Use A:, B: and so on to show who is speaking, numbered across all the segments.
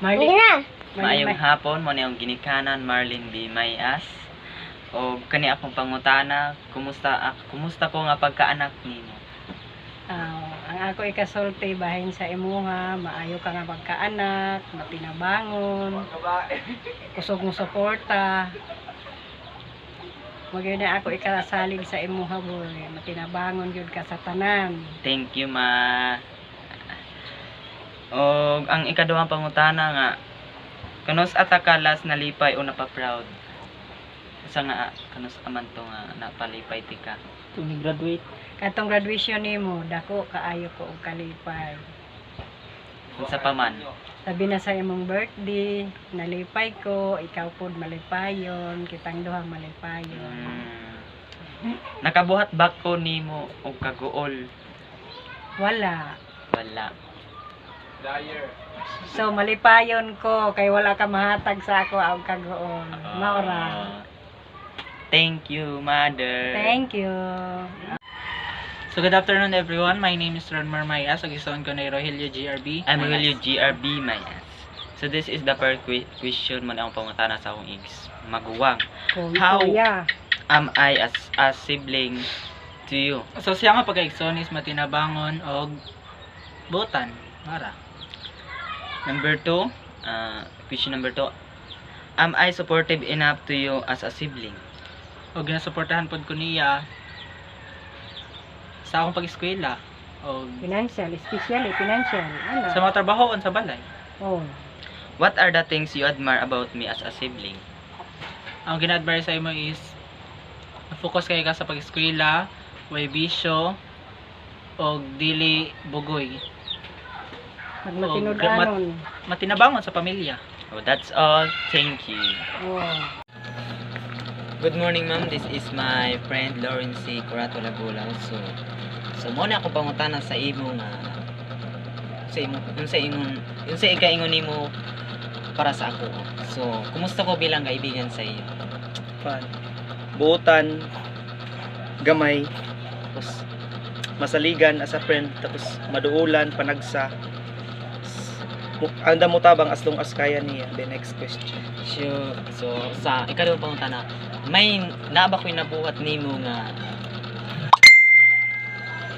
A: Marlene.
B: Maayong hapon mo niyong ginikanan Marlene B. Mayas. O kani akong pangutana, kumusta ko nga pagkaanak nimo?
A: Ang ako ikasulti bahin sa imuha, maayo ka nga pagkaanak, matinabangon, kusog mo suporta. Magyud na ako ikasalig sa imuha boy, matinabangon gyud ka sa tanan.
B: Thank you ma. O ang ikaduhang pangutana nga, kanus atakalas nalipay o napaproud? Sa nga kanus aman to nga napalipay ti ka?
C: Kung graduate.
A: Katong graduation nimo, dako kaayo ko og kalipay.
B: Unsa pa man?
A: Sabi na sa imong birthday, nalipay ko, ikaw pod malipayon, kitang duha malipayon.
B: Nakabuhat ba ko nimo og kaguol?
A: Wala.
B: Wala.
A: So malipayon ko kay wala ka mahatag sa ako og kagoon. Maura.
B: Thank you, mother.
A: Thank you.
C: So good afternoon everyone. My name is Ronmar Mayas. Ag-isuon ko na Rogelio GRB.
B: I'm Rogelio GRB Mayas. So this is the first question mo na akong pangutana sa akong igs. Maguwang. How am I as a sibling to you?
C: So siya nga pagkaigsoon is matinabangon og butan. Mara.
B: Number 2, question number 2. Am I supportive enough to you as a sibling?
C: Og ginasuportahan pod ko niya sa akong pag-eskwela og
A: Financial, especially financial. Ano?
C: sa mga trabahoon sa balay.
A: Oh.
B: What are the things you admire about me as a sibling?
C: Ang gina-advise sa imo is focus kay ka sa pag-eskwela, way bisyo og dili bugoy.
A: Magmatinud-anon.
C: Matinabangon sa pamilya.
B: Oh, that's all. Thank you.
A: Oh.
B: Good morning, ma'am. This is my friend Lauren C. Curato Lagula. So mo na ako pangutana sa imo nga sa ikaingon nimo para sa ako. So, kumusta ko bilang kaibigan sa iyo?
D: Pan. Buotan, gamay, tapos masaligan as a friend, tapos maduulan, panagsa. Anda mo tabang as long as kaya niya. The next question.
B: Sure. So, sa ikaduhang pangutana, may naaba ko'y nabuhat nimo nga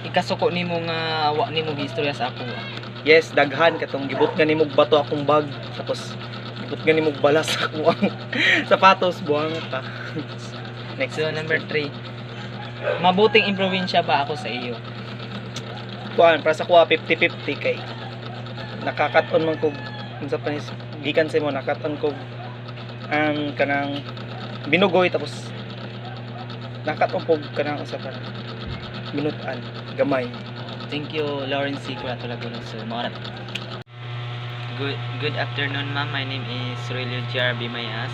B: ikasuko nimo nga wa nimo gistorya sa ako.
D: Yes, daghan katong gibot nga nimog bato akong bag, tapos gibot nga nimog balas ako ang sapatos buang ta. Next.
B: So, number 3. Mabuting improbinsya ba ako sa iyo?
D: Kuan para sa kuha 50-50 kay nakakaton man ko unsa pa nis gikan sa mo nakaton ko ang kanang binugoy tapos nakatumpog kanang usa pa minutan gamay.
B: Thank you, Lauren C. Curato Laguna. So, mga Good afternoon, ma'am. My name is Aurelio GRB Mayas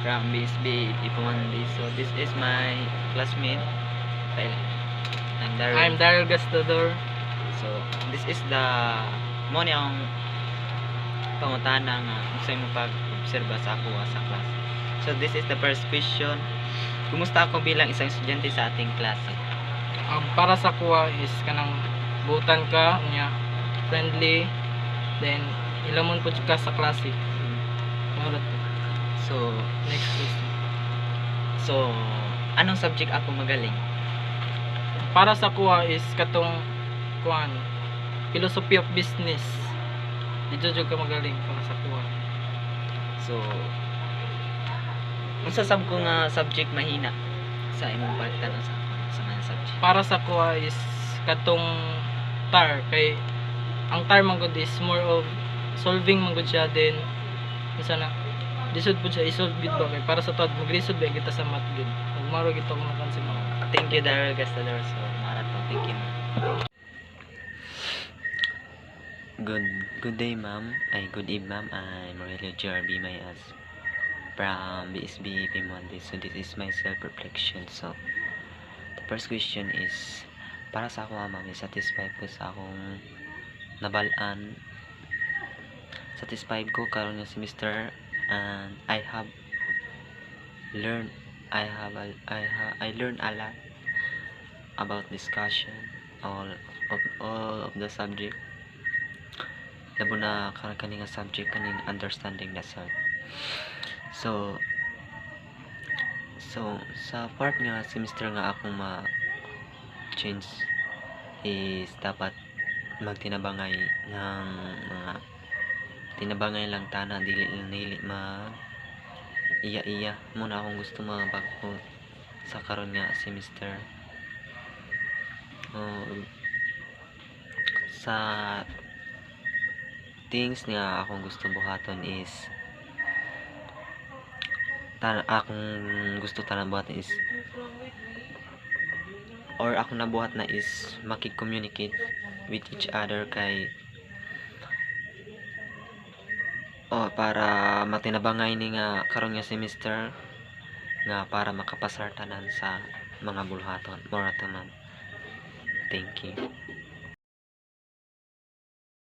B: from BSB Ipumandi. So, this is my classmate. I'm Daryl.
C: I'm Daryl Gastador.
B: So, this is the mo ang pangutana nga unsay mo pag-obserba sa ako sa klase. So, this is the first question. Kumusta ako bilang isang estudyante sa ating klase?
C: Para sa kuha is kanang butan ka nya friendly, then ilamon pud ka sa klase. Mao to.
B: So,
C: Next question.
B: so anong subject ako magaling?
C: Para sa kuha is katong kuan philosophy of business. Dito jud ka magaling para sa kuha.
B: So, unsa sab ko nga subject mahina sa imong pagtan sa mga subject?
C: Para sa kuha is katong tar kay ang tar man gud is more of solving man gud siya, then isa na lisod pud siya isolve gid ba kay para sa tuwad maglisod ba kita sa math gid ug maro gid to kung napansin mo.
B: Thank you, Daryl Gastador. So, marathon. Thank you. Good day, ma'am. Good eve, ma'am. I'm Aurelio GRB Mayas from BSB Pimwandi. So, this is my self-reflection. So, the first question is, para sa ako, ma'am, satisfied ko sa akong nabalaan. Satisfied ko karon nga semester, and I learned a lot about discussion all of the subject. labo na kaning subject kaning understanding the self. So sa part nga semester nga akong change is dapat magtinabangay ng mga tinabangay lang tana, dili mag iya muna akong gusto mabako sa karon nga semester. Sa things nga akong gusto buhaton is akong gusto tanang buhaton is or akong nabuhat na is makikommunicate with each other kay para matinabangay ni nga karon nga semester nga para makapasar tanan sa mga bulhaton. Thank you.